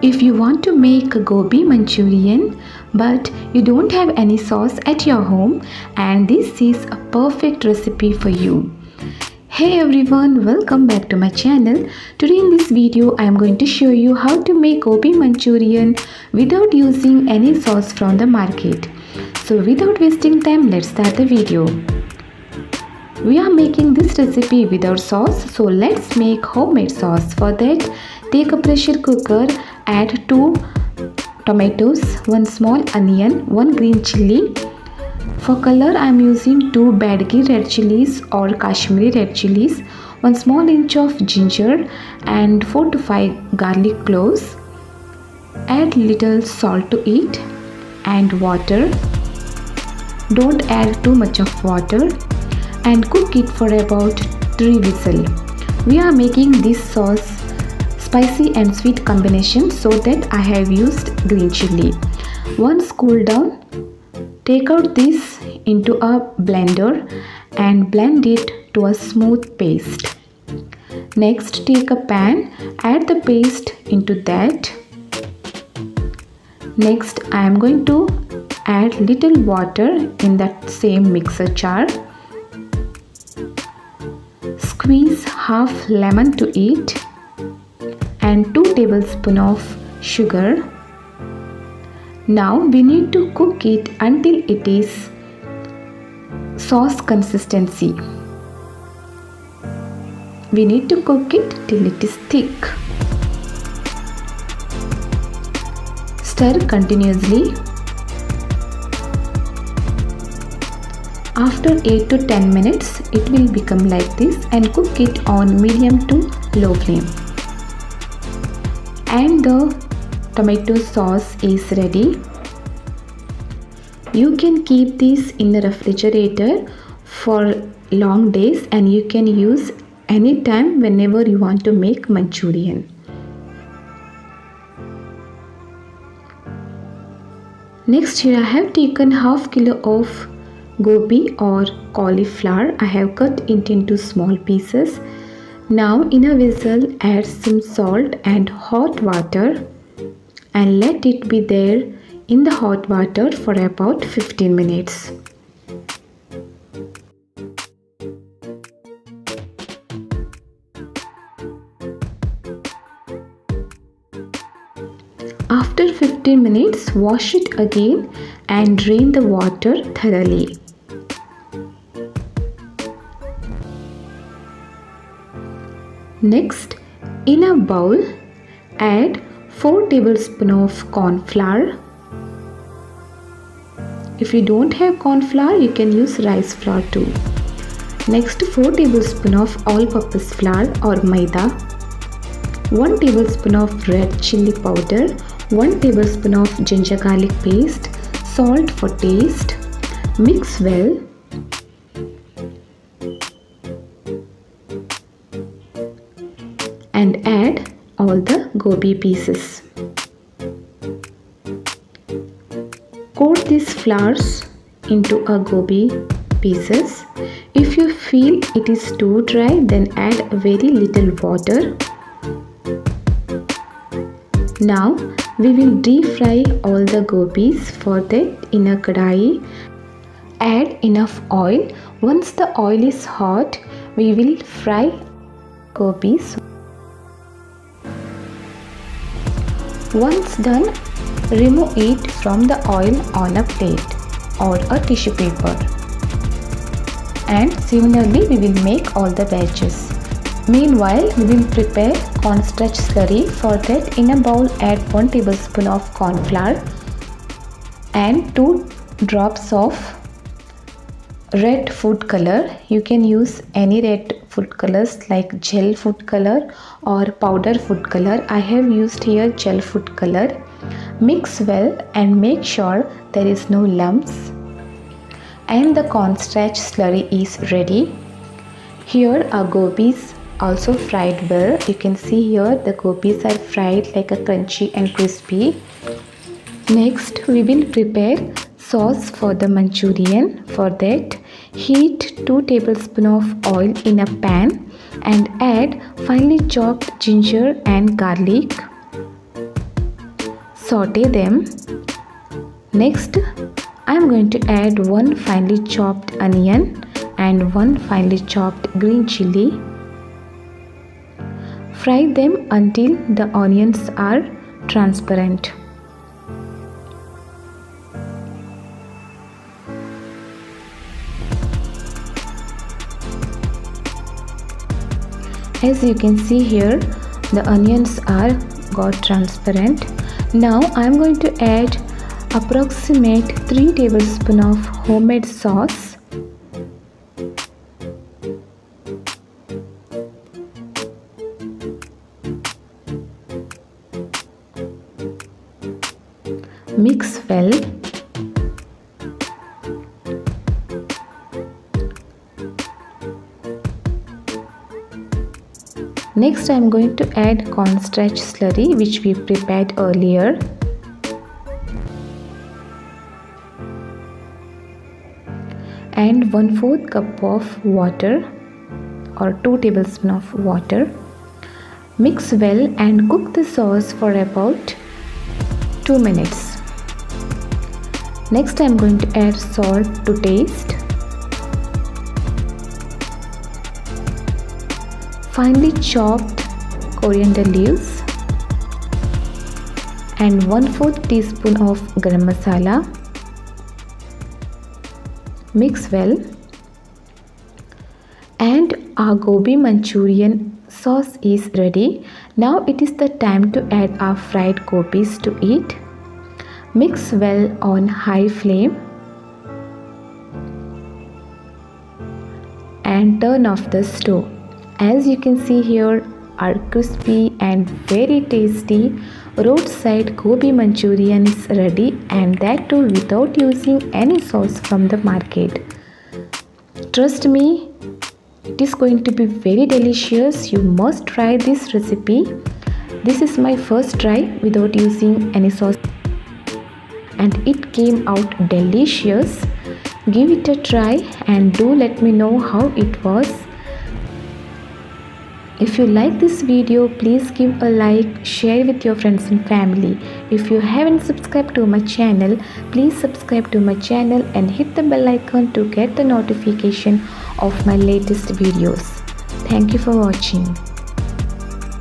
If you want to make a gobi Manchurian but you don't have any sauce at your home, and this is a perfect recipe for you. Hey everyone, welcome back to my channel. Today in this video I am going to show you how to make gobi Manchurian without using any sauce from the market. So without wasting time, let's start the video. We are making this recipe without sauce, so let's make homemade sauce. For that, take a pressure cooker, add 2 tomatoes, 1 small onion, 1 green chilli. For color I am using 2 Badgi red chilies or Kashmiri red chilies, 1 small inch of ginger and 4 to 5 garlic cloves. Add little salt to it and water. Don't add too much of water and cook it for about 3 whistles. We are making this sauce spicy and sweet combination, so that I have used green chilli. Once cooled down, take out this into a blender and blend it to a smooth paste. Next, take a pan, add the paste into that. Next, I am going to add little water in that same mixer jar. Squeeze half lemon to it and 2 tablespoons of sugar. Now we need to cook it until it is sauce consistency. We need to cook it till it is thick. Stir continuously. After 8 to 10 minutes, it will become like this, and cook it on medium to low flame. And the tomato sauce is ready. You can keep this in the refrigerator for long days, and you can use anytime whenever you want to make Manchurian. Next, here I have taken half kilo of gobi or cauliflower. I have cut it into small pieces. Now in a vessel, add some salt and hot water and let it be there in the hot water for about 15 minutes. After 15 minutes, wash it again and drain the water thoroughly. Next, in a bowl, add 4 tablespoons of corn flour. If you don't have corn flour, you can use rice flour too. Next, 4 tablespoons of all-purpose flour or maida, 1 tablespoon of red chili powder, 1 tablespoon of ginger garlic paste, salt for taste. Mix well. And add all the gobi pieces. Coat these flours into a gobi pieces. If you feel it is too dry, then add very little water. Now we will deep fry all the gobis. For that, in a kadai, add enough oil. Once the oil is hot, we will fry gobis. Once done, remove it from the oil on a plate or a tissue paper. And similarly, we will make all the batches. Meanwhile, we will prepare cornstarch slurry. For that, in a bowl, add 1 tablespoon of corn flour and 2 drops of red food color. You can use any red food colors like gel food color or powder food color. I have used here gel food color. Mix well and make sure there is no lumps. And the cornstarch slurry is ready. Here our gobis also fried well. You can see here the gobis are fried like a crunchy and crispy. Next, we will prepare sauce for the Manchurian. For that, heat 2 tablespoons of oil in a pan and add finely chopped ginger and garlic. saute them. Next, I am going to add 1 finely chopped onion and 1 finely chopped green chili. Fry them until the onions are transparent. As you can see here, the onions are got transparent. Now I am going to add approximate 3 tablespoons of homemade sauce. Mix well. Next I am going to add cornstarch slurry which we prepared earlier. And 1/4 cup of water or 2 tablespoons of water. Mix well and cook the sauce for about 2 minutes. Next I am going to add salt to taste. Finely chopped coriander leaves and 1/4 teaspoon of garam masala. Mix well, and our gobi Manchurian sauce is ready. Now it is the time to add our fried gobis to it. Mix well on high flame and turn off the stove. As you can see here, our crispy and very tasty roadside gobi Manchurian is ready, and that too without using any sauce from the market. Trust me, it is going to be very delicious. You must try this recipe. This is my first try without using any sauce and it came out delicious. Give it a try and do let me know how it was. If you like this video, please give a like, share with your friends and family. If you haven't subscribed to my channel, please subscribe to my channel and hit the bell icon to get the notification of my latest videos. Thank you for watching.